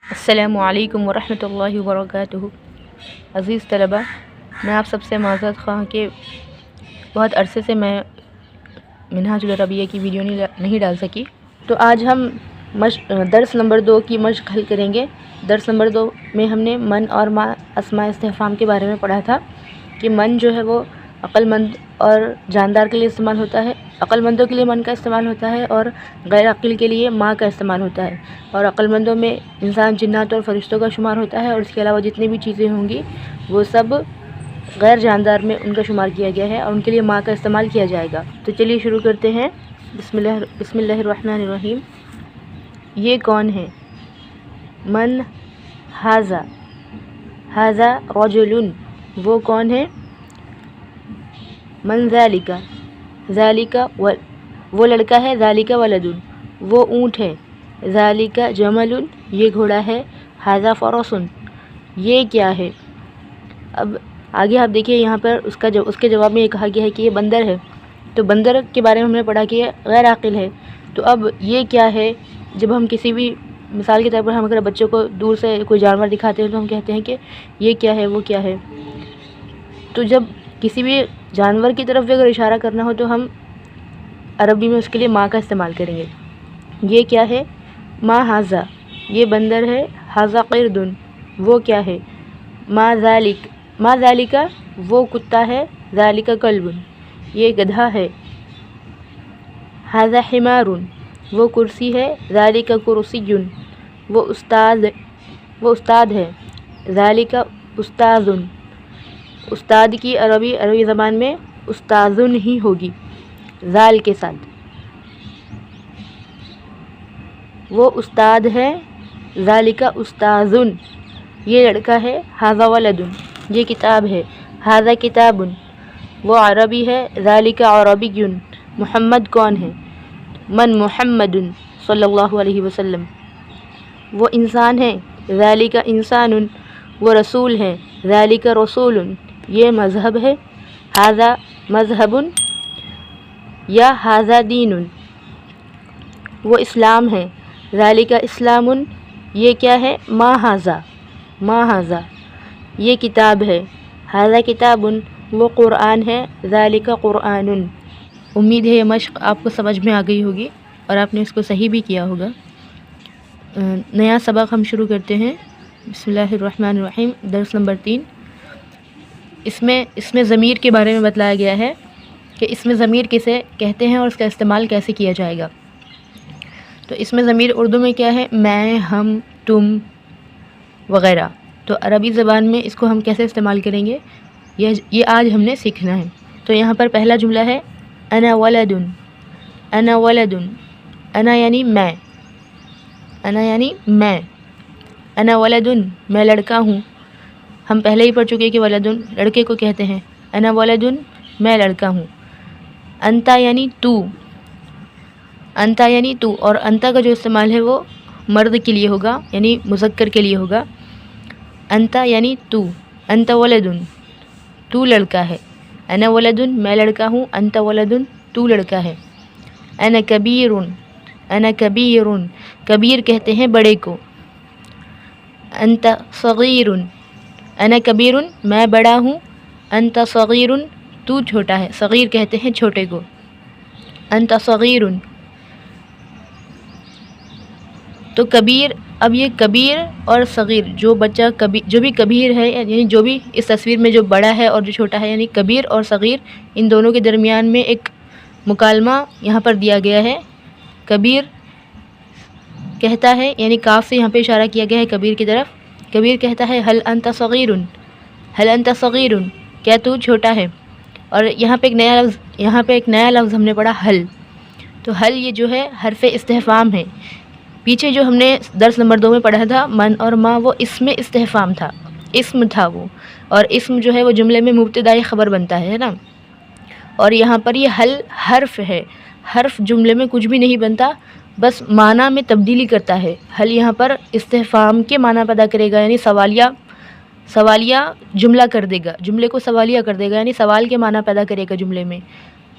अस्सलामु अलैकुम वरहमतुल्लाहि वबरकातुहू। अज़ीज़ तलबा, मैं आप सबसे माज़रत ख़्वाह कि बहुत अरसे से मैं मिनहाजुल अरबिया की वीडियो नहीं डाल सकी। तो आज हम दर्स नंबर 2 की मश्क हल करेंगे। दर्स नंबर 2 में हमने मन और मा अस्मा इस्तिफ़हाम के बारे में पढ़ा था कि मन जो है वो अक्लमंद और जानदार के लिए इस्तेमाल होता है। अक्लमंदों के लिए मन का इस्तेमाल होता है और गैर अक़िल के लिए माँ का इस्तेमाल होता है। और अक्लमंदों में इंसान, जिन्नात और फरिश्तों का शुमार होता है, और इसके अलावा जितनी भी चीज़ें होंगी वो सब गैर जानदार में उनका शुमार किया गया है और उनके लिए माँ का इस्तेमाल किया जाएगा। तो चलिए शुरू करते हैं। बिस्मिल्लाहिर्रहमानिर्रहीम। ये कौन है? मन हाज़ा, हाज़ा रजुलुन, वो कौन है? मन ज़ालिका, ज़ालिका वो लड़का है। ज़ालिका वलदुन, वो ऊँट है। ज़ालिका जमलुन, ये घोड़ा है। हाज़ा फ़रसुन, ये क्या है? अब आगे आप देखिए, यहाँ पर उसके जवाब में ये कहा गया है कि ये बंदर है। तो बंदर के बारे में हमने पढ़ा कि ये गैर आक़िल है। तो अब ये क्या है? जब हम किसी भी मिसाल के तौर पर हम अगर बच्चों को दूर से कोई जानवर दिखाते हैं तो हम कहते हैं कि ये क्या है, वो क्या है। तो जब किसी भी जानवर की तरफ भी अगर इशारा करना हो तो हम अरबी में उसके लिए माँ का इस्तेमाल करेंगे। ये क्या है? माँ हाज़ा, ये बंदर है। हाज़ा क़िरदुन, वो क्या है? माँ ज़ालिका, वो कुत्ता है। ज़ालिका कल्बुन, ये गधा है। हाज़ा हिमारुन, वो कुर्सी है। ज़ालिका कुर्सियुन, वो उस्ताद है। ज़ालिका उस्ताज़ुन, उस्ताद की अरबी ज़बान में उस्ताज़ुन ही होगी, ज़ाल के साथ। वो उस्ताद है। ज़ालिका उस्ताज़ुन, ये लड़का है। हाज़ा वलदुन, ये किताब है। हाज़ा किताबुन, वो अरबी है। ज़ालिका अरबियुन, मुहम्मद कौन है? मन मुहम्मदुन सल्लल्लाहु अलैहि वसल्लम, वो इंसान है। ज़ालिका इंसानुन, वो रसूल है। ज़ालिका रसूलुन, ये मज़हब है। हाज़ा मज़हबुन या हाज़ा दीनुन, वो इस्लाम है। ज़ालिका इस्लामुन, ये क्या है? मा हाज़ा, ये किताब है। हाज़ा किताबुन, वो क़ुरआन है। ज़ालिका क़ुरआनुन। उम्मीद है ये मश्क आपको समझ में आ गई होगी और आपने इसको सही भी किया होगा। नया सबक हम शुरू करते हैं। बिस्मिल्लाहिर्रहमानिर्रहीम। दर्स नंबर 3। इसमें ज़मीर के बारे में बतलाया गया है कि इसमें ज़मीर किसे कहते हैं और इसका इस्तेमाल कैसे किया जाएगा। तो इसमें ज़मीर उर्दू में क्या है? मैं, हम, तुम वग़ैरह। तो अरबी ज़बान में इसको हम कैसे इस्तेमाल करेंगे, ये आज हमने सीखना है। तो यहाँ पर पहला जुमला है अना वलदुन। अना वलदुन, अना यानी मैं, अना यानी मैं। अना वलदुन, मैं लड़का हूँ। हम पहले ही पढ़ चुके कि वलदुन लड़के को कहते हैं। अना वलदुन, मैं लड़का हूँ। अंता यानी तू, अंता यानी तू, और अंता का जो इस्तेमाल है वो मर्द के लिए होगा, यानी मुज़क्कर के लिए होगा। अंता यानी तू। अंता वलदुन, तू लड़का है। अना वलदुन, मैं लड़का हूँ। अंता वलदुन, तू लड़का है। अना कबीरुन, अना कबीरुन, कबीर कहते हैं बड़े को। अंता सगीरुन, अना कबीरुन, मैं बड़ा हूँ। अंता सगीरुन, तू छोटा है। सगीर कहते हैं छोटे को। अंता सगीरुन, तो कबीर। अब ये कबीर और सगीर, जो भी कबीर है, यानी जो भी इस तस्वीर में जो बड़ा है और जो छोटा है, यानी कबीर और सगीर, इन दोनों के दरमियान में एक मुकालमा यहाँ पर दिया गया है। कबीर कहता है, यानी काफ से यहाँ पे इशारा किया गया है कबीर की तरफ। कबीर कहता है हल अंता सगीरुन, हल अंता सगीरुन, क्या तू छोटा है? और यहाँ पे एक नया लफ्ज़ हमने पढ़ा, हल। तो हल ये जो है हर्फ़े इस्तिफ़हाम है। पीछे जो हमने दर्स नंबर 2 में पढ़ा था मन और माँ, वो इसमें इस्तिफ़हाम था, इस्म था वो। और इस्म जो है वो जुमले में मुब्तदाई ख़बर बनता है ना। और यहाँ पर ये हल हर्फ़ है। हर्फ़ जुमले में कुछ भी नहीं बनता, बस माना में तब्दीली करता है। हल यहाँ पर इस्तिफ़हाम के माना पैदा करेगा, यानी सवालिया जुमला कर देगा, जुमले को सवालिया कर देगा, यानी सवाल के माना पैदा करेगा जुमले में।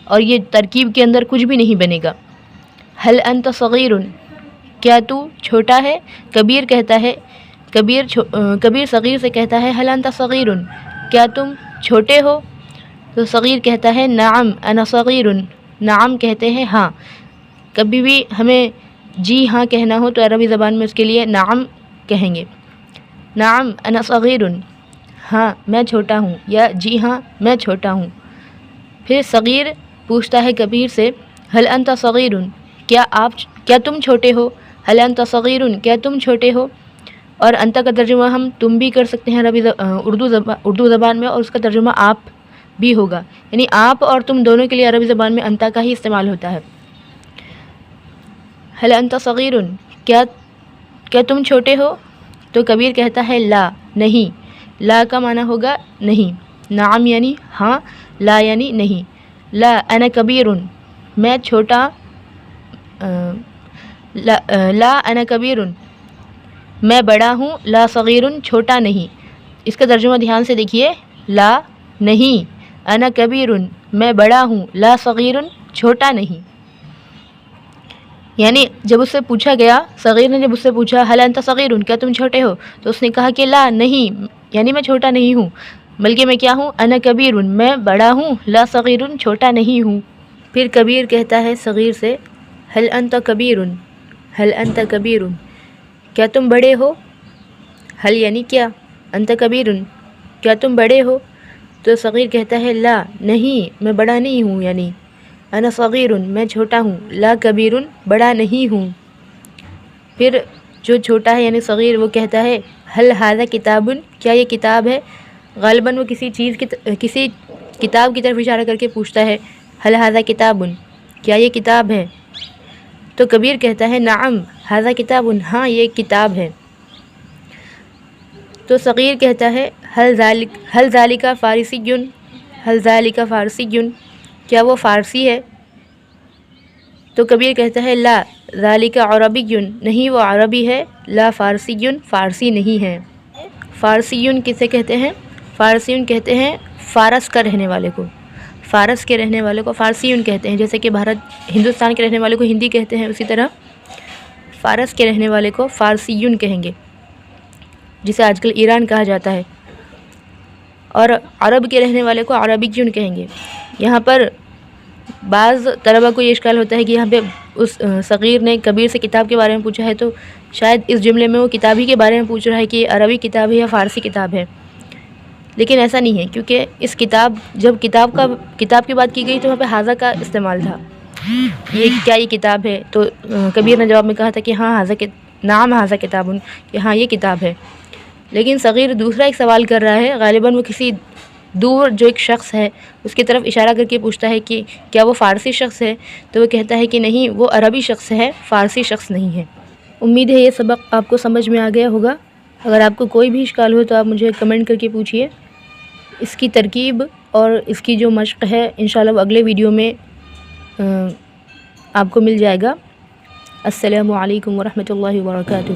और ये तरकीब के अंदर कुछ भी नहीं बनेगा। हल अंत सगीरुन, کیا تو چھوٹا ہے؟ کبیر کہتا ہے کبیر صغیر سے کہتا ہے هل انت صغیر، کیا تم چھوٹے ہو؟ تو صغیر کہتا ہے نعم انا صغیر، نعم کہتے ہیں ہاں۔ کبھی بھی ہمیں جی ہاں کہنا ہو تو عربی زبان میں اس کے لیے نعم کہیں گے، نعم انا صغیر، ہاں میں چھوٹا ہوں، یا جی ہاں میں چھوٹا ہوں۔ پھر صغیر پوچھتا ہے کبیر سے هل انت صغیر، کیا تم چھوٹے ہو؟ هل انت صغیر، کیا تم چھوٹے ہو؟ اور انت کا ترجمہ ہم تم بھی کر سکتے ہیں اردو زبان میں، اور اس کا ترجمہ آپ بھی ہوگا، یعنی آپ اور تم دونوں کے لیے عربی زبان میں انت کا ہی استعمال ہوتا ہے۔ هل انت صغیر، کیا تم چھوٹے ہو؟ تو کبیر کہتا ہے لا، نہیں، لا کا معنی ہوگا نہیں، نعم یعنی ہاں، لا یعنی نہیں۔ لا انا کبیر، میں چھوٹا، لا انا کبیر، میں بڑا ہوں، لا صغیر چھوٹا نہیں۔ اس کا ترجمہ دھیان سے دیکھیے، لا نہیں، انا کبیر میں بڑا ہوں، لا صغیر چھوٹا نہیں۔ یعنی جب اس سے پوچھا گیا، صغیر نے جب اس سے پوچھا هل انت صغیر، کیا تم چھوٹے ہو، تو اس نے کہا کہ لا نہیں، یعنی میں چھوٹا نہیں ہوں، بلکہ میں کیا ہوں، انا کبیر میں بڑا ہوں، لا صغیر چھوٹا نہیں ہوں۔ پھر کبیر کہتا ہے صغیر سے هل انت کبیر، هل انت کبیر، کیا تم بڑے ہو؟ هل یعنی کیا، انت کبیر کیا تم بڑے ہو؟ تو صغیر کہتا ہے لا نہیں، میں بڑا نہیں ہوں، یعنی انا صغیر میں چھوٹا ہوں، لا کبیر بڑا نہیں ہوں۔ پھر جو چھوٹا ہے یعنی صغیر وہ کہتا ہے هل ھذا کتاب، کیا یہ کتاب ہے؟ غالباً وہ کسی کتاب کی طرف اشارہ کر کے پوچھتا ہے هل ھذا کتاب، کیا یہ کتاب ہے؟ تو کبیر کہتا ہے نعم ھذا کتاب، ہاں یہ کتاب ہے۔ تو صغیر کہتا ہے هل ذالک فارسی، هل ذالک فارسی، کیا وہ فارسی ہے؟ تو کبیر کہتا ہے لا ذالک عربی، نہیں وہ عربی ہے، لا فارسی، فارسی نہیں ہے۔ فارسی کسے کہتے ہیں؟ فارسی کہتے ہیں فارس کا رہنے والے کو، فارس کے رہنے والے کو فارسی کہتے ہیں، جیسے کہ ہندوستان کے رہنے والے کو ہندی کہتے ہیں، اسی طرح فارس کے رہنے والے کو فارسی کہیں گے، جسے آج کل ایران کہا جاتا ہے، اور عرب کے رہنے والے کو عربی کہیں گے۔ یہاں پر بعض طلبہ کو یہ اشکال ہوتا ہے کہ یہاں پہ اس صغیر نے کبیر سے کتاب کے بارے میں پوچھا ہے، تو شاید اس جملے میں وہ کتاب ہی کے بارے میں پوچھ رہا ہے کہ یہ عربی کتاب ہے یا فارسی کتاب ہے، لیکن ایسا نہیں ہے، کیونکہ جب کتاب کی بات کی گئی تو وہاں پہ ھذا کا استعمال تھا، کیا یہ کتاب ہے؟ تو کبیر نے جواب میں کہا تھا کہ ہاں نعم ھذا کتاب، کہ ہاں یہ کتاب ہے۔ لیکن صغیر دوسرا ایک سوال کر رہا ہے، غالباً وہ کسی دور جو ایک شخص ہے اس کی طرف اشارہ کر کے پوچھتا ہے کہ کیا وہ فارسی شخص ہے؟ تو وہ کہتا ہے کہ نہیں، وہ عربی شخص ہے، فارسی شخص نہیں ہے۔ امید ہے یہ سبق آپ کو سمجھ میں آ گیا ہوگا۔ اگر آپ کو کوئی بھی اشکال ہو تو آپ مجھے کمنٹ کر کے پوچھیے۔ اس کی ترکیب اور اس کی جو مشق ہے انشاءاللہ وہ اگلے ویڈیو میں آپ کو مل جائے گا۔ السلام علیکم ورحمۃ اللہ وبرکاتہ۔